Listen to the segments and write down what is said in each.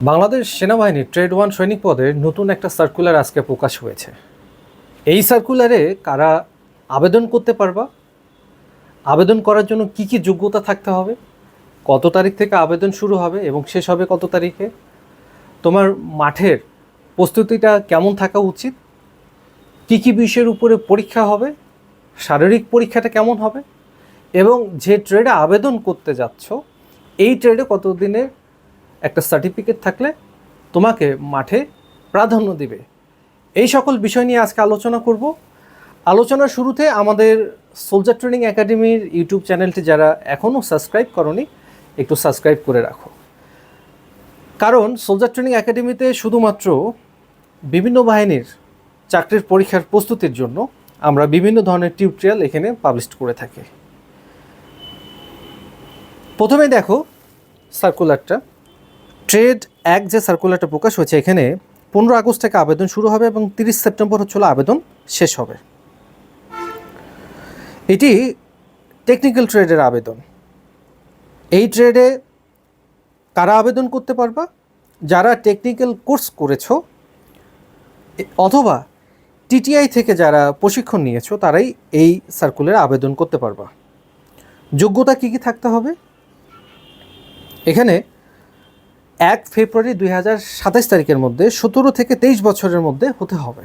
বাংলাদেশ সেনাবাহিনীর ট্রেড 1 সৈনিক পদে নতুন একটা সার্কুলার আজকে প্রকাশ হয়েছে। এই সার্কুলারে কারা আবেদন করতে পারবা, আবেদন করার জন্য কি কি যোগ্যতা থাকতে হবে, কত তারিখ থেকে আবেদন শুরু হবে এবং শেষ হবে কত তারিখে, তোমার মাঠের প্রস্তুতিটা কেমন থাকা উচিত, কি কি বিষয়ের উপরে পরীক্ষা হবে, শারীরিক পরীক্ষাটা কেমন হবে এবং যে ট্রেডে আবেদন করতে যাচ্ছ এই ট্রেডে কতদিনের একটা সার্টিফিকেট থাকলে তোমাকে মাঠে প্রাধান্য দিবে, এই সকল বিষয় নিয়ে আজকে আলোচনা করব। আলোচনার শুরুতে আমাদের সোলজার ট্রেনিং একাডেমির ইউটিউব চ্যানেলটি যারা এখনও সাবস্ক্রাইব করনি একটু সাবস্ক্রাইব করে রাখো, কারণ সোলজার ট্রেনিং একাডেমিতে শুধুমাত্র বিভিন্ন বাহিনীর চাকরির পরীক্ষার প্রস্তুতির জন্য আমরা বিভিন্ন ধরনের টিউটোরিয়াল এখানে পাবলিশ করে থাকি। প্রথমে দেখো সার্কুলারটা, ট্রেড 1 যে সার্কুলারটা প্রকাশ হয়েছে, এখানে 15 আগস্ট থেকে আবেদন শুরু হবে এবং 30 সেপ্টেম্বর হচ্ছিল আবেদন শেষ হবে। এটি টেকনিক্যাল ট্রেডের আবেদন। এই ট্রেডে কারা আবেদন করতে পারবা? যারা টেকনিক্যাল কোর্স করেছো অথবা টিটিআই থেকে যারা প্রশিক্ষণ নিয়েছো তারাই এই সার্কুলারে আবেদন করতে পারবা। যোগ্যতা কী কী থাকতে হবে? এখানে 1 ফেব্রুয়ারি 2027 তারিখের মধ্যে 17 থেকে 23 বছরের মধ্যে হতে হবে।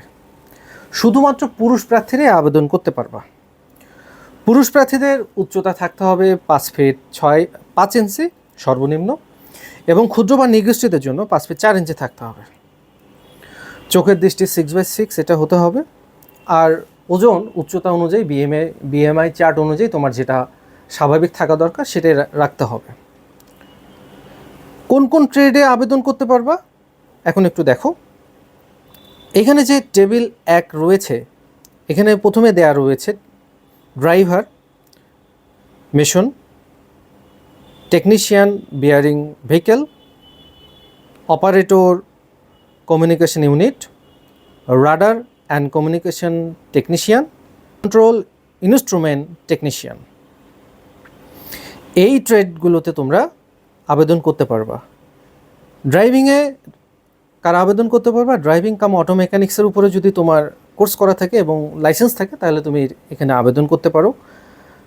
শুধুমাত্র পুরুষ প্রার্থীরাই আবেদন করতে পারবা। পুরুষ প্রার্থীদের উচ্চতা থাকতে হবে 5 ফিট 5 ইঞ্চি সর্বনিম্ন এবং ক্ষুদ্র বা নিগোষ্ঠীদের জন্য 5 ফিট 4 ইঞ্চি থাকতে হবে। চোখের দৃষ্টি 6/6 এটা হতে হবে। আর ওজন উচ্চতা অনুযায়ী বিএমআই চার্ট অনুযায়ী তোমার যেটা স্বাভাবিক থাকা দরকার সেটাই রাখতে হবে। কোন কোন ট্রেডে আবেদন করতে পারবা এখন একটু দেখো। এখানে যে টেবিল 1 রয়েছে, এখানে প্রথমে দেয়া রয়েছে driver, mason, technician bearing vehicle, operator communication unit, radar and communication technician, control instrument technician. এই ট্রেডগুলোতে তোমরা আবেদন করতে পারবা। ড্রাইভিংয়ে কারা আবেদন করতে পারবা? ড্রাইভিং কাম অটো মেকানিক্সের উপরে যদি তোমার কোর্স করা থাকে এবং লাইসেন্স থাকে তাহলে তুমি এখানে আবেদন করতে পারো।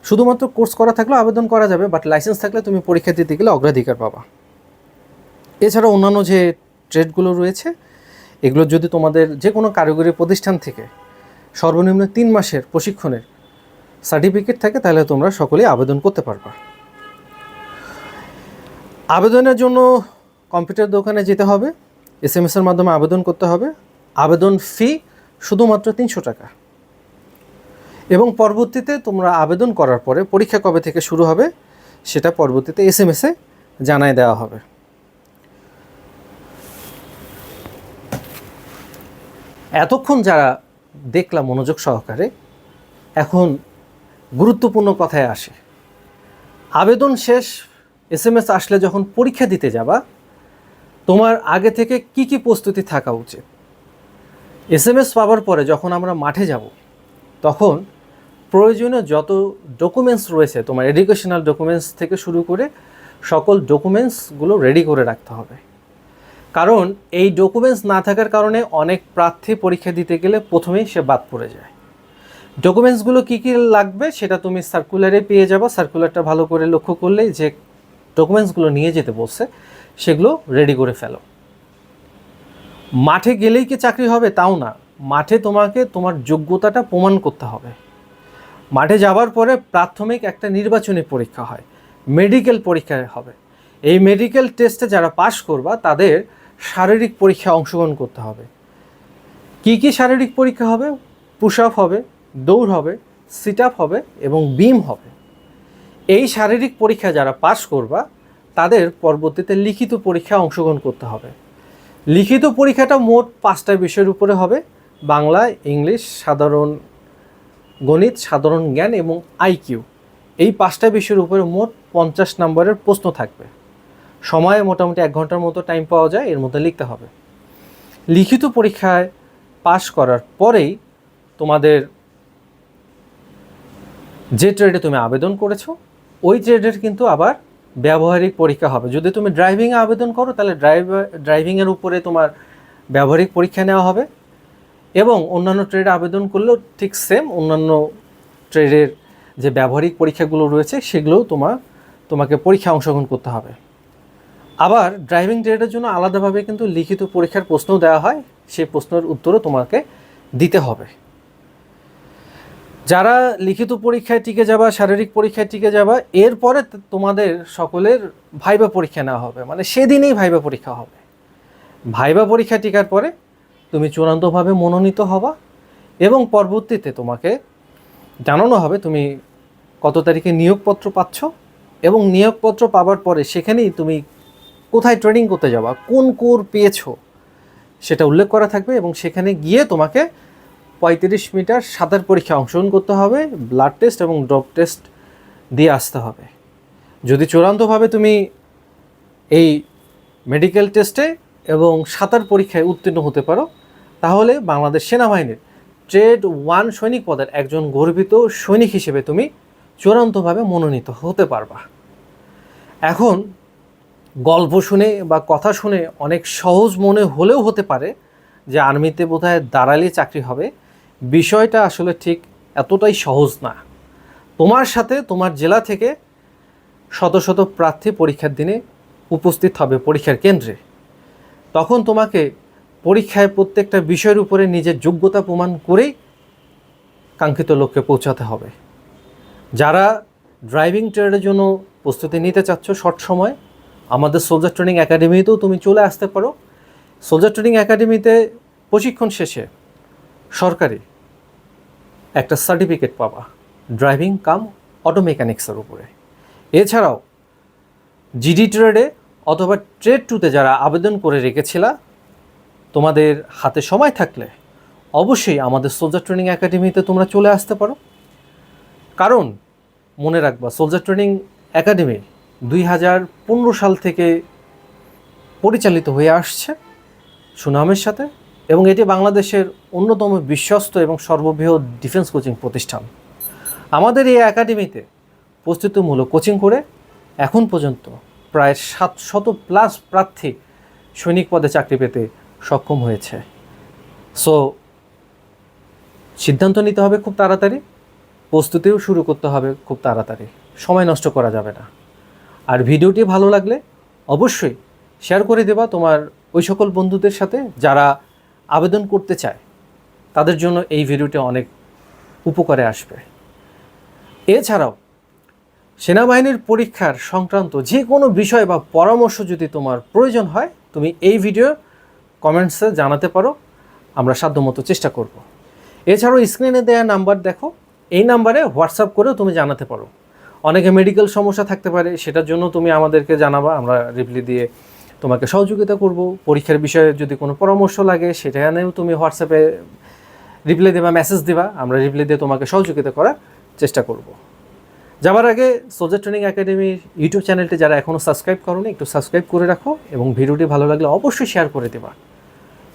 শুধুমাত্র কোর্স করা থাকলেও আবেদন করা যাবে, বাট লাইসেন্স থাকলে তুমি পরীক্ষা দিতে গেলে অগ্রাধিকার পাবা। এছাড়া অন্যান্য যে ট্রেডগুলো রয়েছে এগুলো যদি তোমাদের যে কোনো কারিগরি প্রতিষ্ঠান থেকে সর্বনিম্ন 3 মাসের প্রশিক্ষণের সার্টিফিকেট থাকে তাহলে তোমরা সকলেই আবেদন করতে পারবা। আবেদনের জন্য কম্পিউটার দোকানে যেতে হবে, এসএমএসের মাধ্যমে আবেদন করতে হবে। আবেদন ফি শুধুমাত্র 300 টাকা এবং পরবর্তীতে তোমরা আবেদন করার পরে পরীক্ষা কবে থেকে শুরু হবে সেটা পরবর্তীতে এসএমএসে জানায় দেওয়া হবে। এতক্ষণ যারা দেখলাম মনোযোগ সহকারে, এখন গুরুত্বপূর্ণ কথায় আসে। আবেদন শেষ, এসএমএস আসলে যখন পরীক্ষা দিতে যাবা তোমার আগে থেকে কি কি প্রস্তুতি থাকা উচিত। এসএমএস পাওয়ার পরে যখন আমরা মাঠে যাব তখন প্রয়োজনীয় যত ডকুমেন্টস রয়েছে তোমার এডুকেশনাল ডকুমেন্টস থেকে শুরু করে সকল ডকুমেন্টসগুলো রেডি করে রাখতে হবে, কারণ এই ডকুমেন্টস না থাকার কারণে অনেক প্রার্থী পরীক্ষা দিতে গেলে প্রথমেই সে বাদ পড়ে যায়। ডকুমেন্টসগুলো কী কী লাগবে সেটা তুমি সার্কুলারে পেয়ে যাবে। সার্কুলারটা ভালো করে লক্ষ্য করলেই যে ডকুমেন্টসগুলো নিয়ে যেতে বলছে সেগুলো রেডি করে ফেলো। মাঠে গেলেই কি চাকরি হবে তাও না, মাঠে তোমাকে তোমার যোগ্যতাটা প্রমাণ করতে হবে। মাঠে যাওয়ার পরে প্রাথমিক একটা নির্বাচনী পরীক্ষা হয়, মেডিকেল পরীক্ষা হবে। এই মেডিকেল টেস্টে যারা পাশ করবা তাদের শারীরিক পরীক্ষায় অংশগ্রহণ করতে হবে। কি কি শারীরিক পরীক্ষা হবে? পুশ আপ হবে, দৌড় হবে, সিট আপ হবে এবং বিম হবে। এই শারীরিক পরীক্ষা যারা পাশ করবা তাদের পরবর্তীতে লিখিত পরীক্ষায় অংশগ্রহণ করতে হবে। লিখিত পরীক্ষাটা মোট 5টা বিষয়ের উপরে হবে: বাংলা, ইংলিশ, সাধারণ গণিত, সাধারণ জ্ঞান এবং আইকিউ। এই 5টা বিষয়ের উপরে মোট 50 নম্বরের প্রশ্ন থাকবে। সময়ে মোটামুটি 1 ঘন্টার মতো টাইম পাওয়া যায়, এর মধ্যে লিখতে হবে। লিখিত পরীক্ষায় পাশ করার পরেই তোমাদের যে ট্রেডে তুমি আবেদন করেছো ওই ট্রেডের কিন্তু আবার ব্যবহারিক পরীক্ষা হবে। যদি তুমি ড্রাইভিংয়ে আবেদন করো তাহলে ড্রাইভিংয়ের উপরে তোমার ব্যবহারিক পরীক্ষা নেওয়া হবে, এবং অন্যান্য ট্রেডে আবেদন করলেও ঠিক সেম অন্যান্য ট্রেডের যে ব্যবহারিক পরীক্ষাগুলো রয়েছে সেগুলোও তোমাকে পরীক্ষা অংশগ্রহণ করতে হবে। আবার ড্রাইভিং ট্রেডের জন্য আলাদাভাবে কিন্তু লিখিত পরীক্ষার প্রশ্নও দেওয়া হয়, সেই প্রশ্নের উত্তরও তোমাকে দিতে হবে। যারা লিখিত পরীক্ষায় টিকে যাবা, শারীরিক পরীক্ষায় টিকে যাবা, এরপরে তোমাদের সকলের ভাইবা পরীক্ষা নেওয়া হবে, মানে সেদিনেই ভাইবা পরীক্ষা হবে। ভাইবা পরীক্ষা টিকার পরে তুমি চূড়ান্তভাবে মনোনীত হবা, এবং পরবর্তীতে তোমাকে জানানো হবে তুমি কত তারিখে নিয়োগপত্র পাচ্ছ, এবং নিয়োগপত্র পাওয়ার পরে সেখানেই তুমি কোথায় ট্রেনিং করতে যাবা, কোন কোর পেয়েছো সেটা উল্লেখ করা থাকবে, এবং সেখানে গিয়ে তোমাকে 35 মিটার সাঁতার পরীক্ষা অংশগ্রহণ করতে হবে, ব্লাড টেস্ট এবং ড্রপ টেস্ট দিয়ে আসতে হবে। যদি চূড়ান্তভাবে তুমি এই মেডিকেল টেস্টে এবং সাঁতার পরীক্ষায় উত্তীর্ণ হতে পারো, তাহলে বাংলাদেশ সেনাবাহিনীর ট্রেড 1 সৈনিক পদের একজন গর্বিত সৈনিক হিসেবে তুমি চূড়ান্তভাবে মনোনীত হতে পারবা। এখন গল্প শুনে বা কথা শুনে অনেক সহজ মনে হলেও হতে পারে যে আর্মিতে বোধহয় দাঁড়ালে চাকরি হবে। বিষয়টা আসলে ঠিক এতটাই সহজ না। তোমার সাথে তোমার জেলা থেকে শত শত প্রার্থী পরীক্ষার দিনে উপস্থিত হবে পরীক্ষার কেন্দ্রে। তখন তোমাকে পরীক্ষায় প্রত্যেকটা বিষয়ের উপরে নিজের যোগ্যতা প্রমাণ করেই কাঙ্ক্ষিত লক্ষ্যে পৌঁছাতে হবে। যারা ড্রাইভিং ট্রেডের জন্য প্রস্তুতি নিতে চাচ্ছ শর্ট সময়, আমাদের সোলজার ট্রেনিং একাডেমিতেও তুমি চলে আসতে পারো। সোলজার ট্রেনিং একাডেমিতে প্রশিক্ষণ শেষে সরকারি একটা সার্টিফিকেট পাবা ড্রাইভিং কাম অটো মেকানিক্সের উপরে। এছাড়াও জিডি ট্রেডে অথবা ট্রেড 2তে যারা আবেদন করে রেখেছিলা, তোমাদের হাতে সময় থাকলে অবশ্যই আমাদের সোলজার ট্রেনিং একাডেমিতে তোমরা চলে আসতে পারো। কারণ মনে রাখবা, সোলজার ট্রেনিং একাডেমি 2015 সাল থেকে পরিচালিত হয়ে আসছে সুনামের সাথে, এবং এটি বাংলাদেশের অন্যতম বিশ্বস্ত এবং সর্ববৃহৎ ডিফেন্স কোচিং প্রতিষ্ঠান। আমাদের এই একাডেমিতে প্রস্তুতিমূলক কোচিং করে এখন পর্যন্ত প্রায় 700+ প্রার্থী সৈনিক পদে চাকরি পেতে সক্ষম হয়েছে। সো সিদ্ধান্ত নিতে হবে খুব তাড়াতাড়ি, প্রস্তুতিও শুরু করতে হবে খুব তাড়াতাড়ি, সময় নষ্ট করা যাবে না। আর ভিডিওটি ভালো লাগলে অবশ্যই শেয়ার করে দেবা তোমার ওই সকল বন্ধুদের সাথে যারা আবেদন করতে চায়, তাদের জন্য এই ভিডিওটি অনেক উপকারে আসবে। এছাড়াও সেনাবাহিনীর পরীক্ষার সংক্রান্ত যে কোনো বিষয় বা পরামর্শ যদি তোমার প্রয়োজন হয়, তুমি এই ভিডিও কমেন্টসে জানাতে পারো, আমরা সাধ্যমতো চেষ্টা করব। এছাড়াও স্ক্রিনে দেওয়া নাম্বার দেখো, এই নাম্বারে হোয়াটসঅ্যাপ করেও তুমি জানাতে পারো। অনেকে মেডিকেল সমস্যা থাকতে পারে, সেটার জন্য তুমি আমাদেরকে জানাবা, আমরা রিপ্লাই দিয়ে তোমাকে সহযোগিতা করব। পরীক্ষার বিষয়ে যদি কোনো পরামর্শ লাগে সেটানেও তুমি হোয়াটসঅ্যাপে রিপ্লাই দেবা, মেসেজ দেবা, আমরা রিপ্লাই দিয়ে তোমাকে সহযোগিতা করার চেষ্টা করব। যাবার আগে সোলজার ট্রেনিং একাডেমির ইউটিউব চ্যানেলটি যারা এখনও সাবস্ক্রাইব করোনি, একটু সাবস্ক্রাইব করে রাখো, এবং ভিডিওটি ভালো লাগলে অবশ্যই শেয়ার করে দেবা।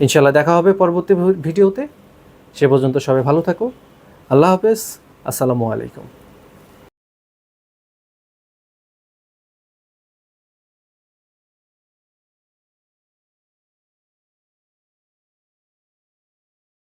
ইনশাল্লাহ দেখা হবে পরবর্তী ভিডিওতে। সে পর্যন্ত সবাই ভালো থাকো। আল্লাহ হাফেজ। আসসালামু আলাইকুম।